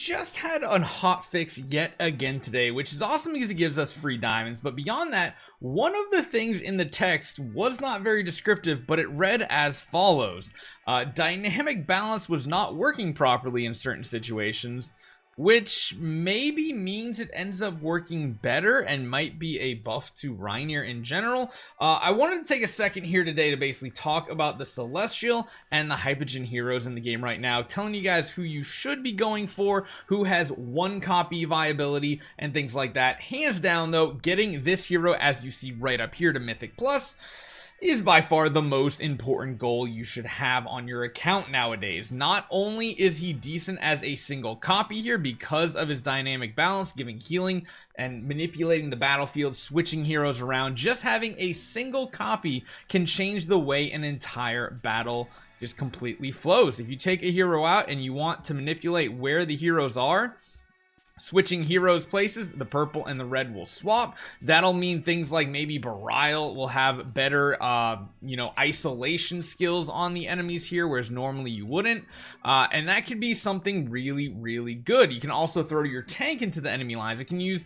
just had a hotfix yet again today, which is awesome because it gives us free diamonds. But beyond that, one of the things in the text was not very descriptive, but it read as follows. Dynamic balance was not working properly in certain situations, which maybe means it ends up working better and might be a buff to Reinier in general. I wanted to take a second here today to basically talk about the Celestial and the Hypogean heroes in the game right now, telling you guys who you should be going for, who has one copy viability and things like that. Hands down though, getting this hero, as you see right up here, to Mythic Plus is by far the most important goal you should have on your account nowadays. Not only is he decent as a single copy here because of his dynamic balance, giving healing and manipulating the battlefield, switching heroes around, just having a single copy can change the way an entire battle just completely flows. If you take a hero out and you want to manipulate where the heroes are, switching heroes places, the purple and the red will swap. That'll mean things like maybe Belial will have better isolation skills on the enemies here, whereas normally you wouldn't, and that could be something really good. You can also throw your tank into the enemy lines. It can use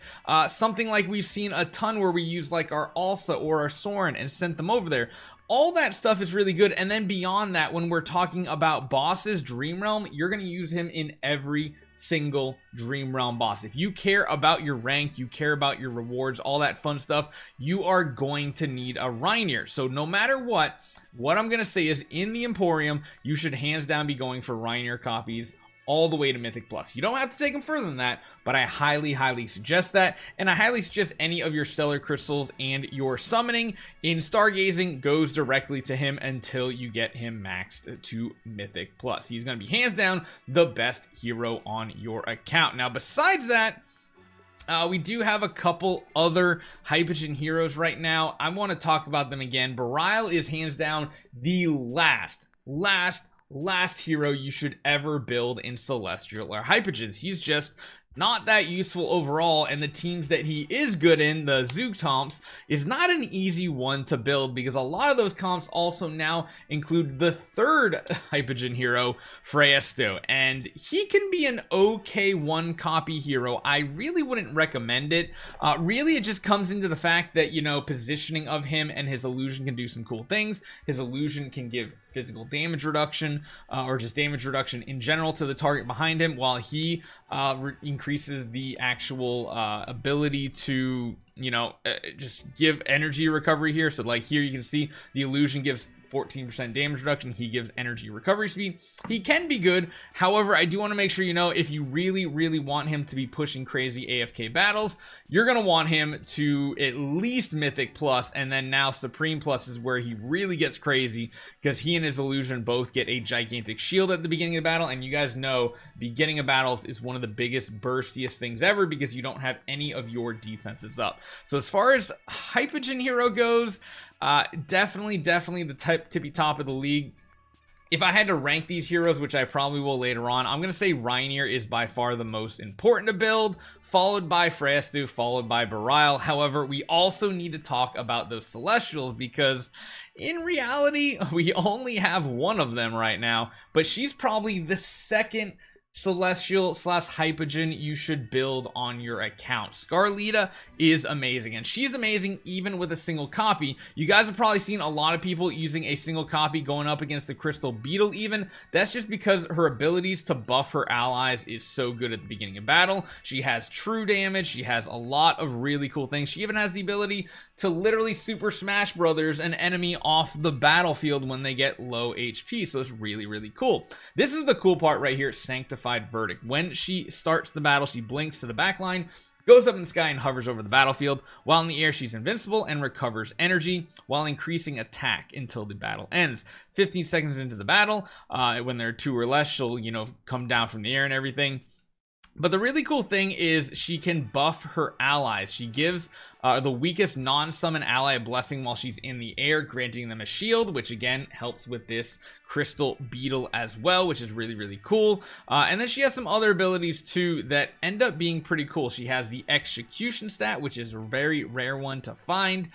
something like we've seen a ton where we use like our Alsa or our Soren and sent them over there. All that stuff is really good. And then beyond that, when we're talking about bosses, Dream Realm, you're going to use him in every single Dream Realm boss. If you care about your rank, you care about your rewards, all that fun stuff, you are going to need a Reinier. So no matter what I'm going to say is, in the Emporium, you should hands down be going for Reinier copies all the way to Mythic Plus. You don't have to take them further than that, but I highly suggest that, and I highly suggest any of your stellar crystals and your summoning in Stargazing goes directly to him until you get him maxed to Mythic Plus. He's going to be hands down the best hero on your account. Now, besides that, we do have a couple other Hypogean heroes right now. I want to talk about them again. Belial is hands down the last hero you should ever build in Celestial or Hypogeans. He's just not that useful overall, and the teams that he is good in, the Zook comps, is not an easy one to build because a lot of those comps also now include the third Hypogean hero, Freyastu, and he can be an okay one copy hero. I really wouldn't recommend it. Really, it just comes into the fact that, you know, positioning of him and his illusion can do some cool things. His illusion can give physical damage reduction or just damage reduction in general to the target behind him, while he increases the actual ability to, you know, just give energy recovery here. So like here you can see the illusion gives 14% damage reduction. He gives energy recovery speed. He can be good. However, I do want to make sure you know, if you really want him to be pushing crazy AFK battles, you're going to want him to at least Mythic Plus, and then now Supreme Plus is where he really gets crazy, because he and his illusion both get a gigantic shield at the beginning of the battle, and you guys know beginning of battles is one of the biggest burstiest things ever because you don't have any of your defenses up. So as far as Hypogean hero goes, definitely the tippy top of the league. If I had to rank these heroes, which I probably will later on, I'm going to say Reinier is by far the most important to build, followed by Freyastu, followed by Belial. However, we also need to talk about those Celestials because in reality, we only have one of them right now, but she's probably the second Celestial / Hypogean you should build on your account. Scarlita is amazing, and she's amazing even with a single copy. You guys have probably seen a lot of people using a single copy going up against the Crystal Beetle even. That's just because her abilities to buff her allies is so good at the beginning of battle. She has true damage. She has a lot of really cool things. She even has the ability to literally Super Smash Brothers an enemy off the battlefield when they get low HP. So it's really cool. This is the cool part right here, Sanctified Verdict. When she starts the battle, she blinks to the back line, goes up in the sky and hovers over the battlefield. While in the air, she's invincible and recovers energy while increasing attack until the battle ends. 15 seconds into the battle, when there are 2 or less, she'll, you know, come down from the air and everything. But the really cool thing is she can buff her allies. She gives the weakest non-summon ally a blessing while she's in the air, granting them a shield, which again helps with this Crystal Beetle as well, which is really cool. And then she has some other abilities too that end up being pretty cool. She has the Execution stat, which is a very rare one to find.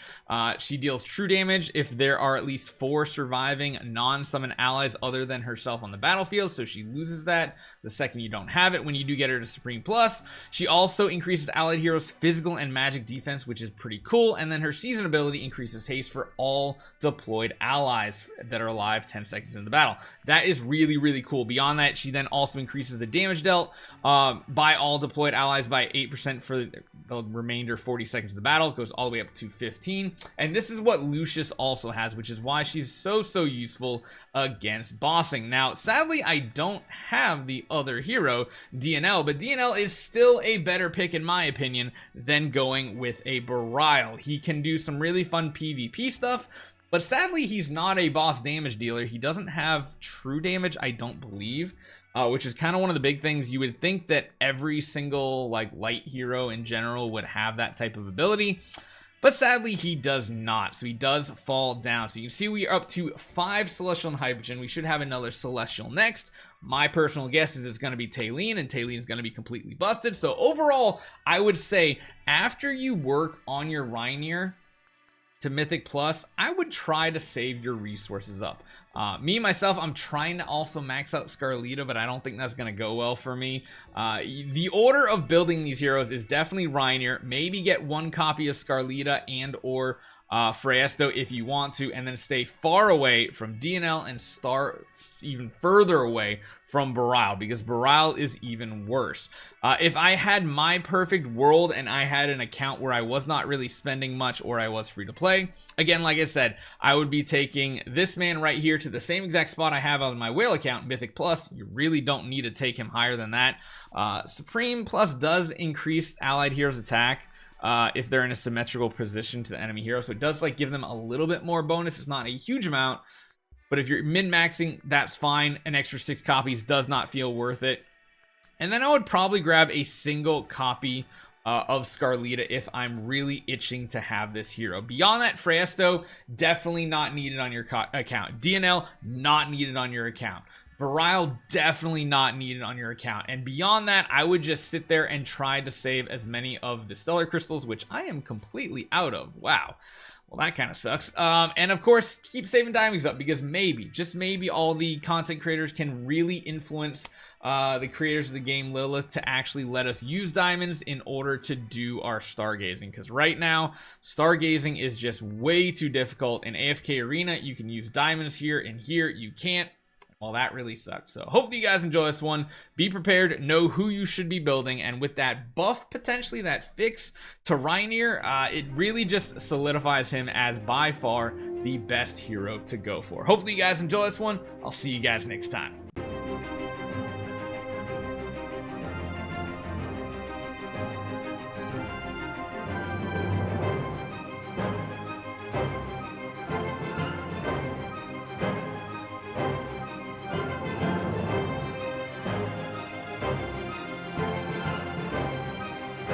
She deals true damage if there are at least 4 surviving non-summon allies other than herself on the battlefield, so she loses that the second you don't have it. When you do get her to Supreme Plus. She also increases allied heroes' physical and magic defense, which is pretty cool. And then her season ability increases haste for all deployed allies that are alive 10 seconds in the battle. That is really, really cool. Beyond that, she then also increases the damage dealt by all deployed allies by 8% for the remainder 40 seconds of the battle. It goes all the way up to 15. And this is what Lucius also has, which is why she's so useful against bossing. Now, sadly, I don't have the other hero, DNL, but DNL is still a better pick in my opinion than going with a Beryl. He can do some really fun PvP stuff, but sadly, he's not a boss damage dealer. He doesn't have true damage, I don't believe. Which is kind of one of the big things. You would think that every single like light hero in general would have that type of ability, but sadly he does not. So he does fall down. So you can see we are up to 5 Celestial and Hypogean. We should have another Celestial next. My personal guess is it's going to be Taylene, and Taylene is going to be completely busted. So overall, I would say after you work on your Reinier to Mythic Plus, I would try to save your resources up. Me myself, I'm trying to also max out Scarlita, but I don't think that's gonna go well for me. The order of building these heroes is definitely Reinier. Maybe get 1 copy of Scarlita and or Freesto if you want to, and then stay far away from DNL and start even further away from Beryl, because Beryl is even worse. If I had my perfect world and I had an account where I was not really spending much or I was free to play, again, like I said, I would be taking this man right here to the same exact spot I have on my whale account, Mythic Plus. You really don't need to take him higher than that. Supreme Plus does increase allied heroes attack if they're in a symmetrical position to the enemy hero, so it does like give them a little bit more bonus. It's not a huge amount, but if you're min-maxing, that's fine. An extra 6 copies does not feel worth it. And then I would probably grab a single copy of Scarlita if I'm really itching to have this hero. Beyond that, Freesto, definitely not needed on your account. DNL, not needed on your account. Beryl, definitely not needed on your account. And beyond that, I would just sit there and try to save as many of the stellar crystals, which I am completely out of. Wow. Well, that kind of sucks. And of course, keep saving diamonds up, because maybe, just maybe, all the content creators can really influence the creators of the game, Lilith, to actually let us use diamonds in order to do our stargazing. Because right now, stargazing is just way too difficult. In AFK Arena, you can use diamonds here, and here you can't. Well, that really sucks. So hopefully you guys enjoy this one. Be prepared, know who you should be building, and with that buff, potentially that fix to Reinier, it really just solidifies him as by far the best hero to go for. Hopefully you guys enjoy this one. I'll see you guys next time.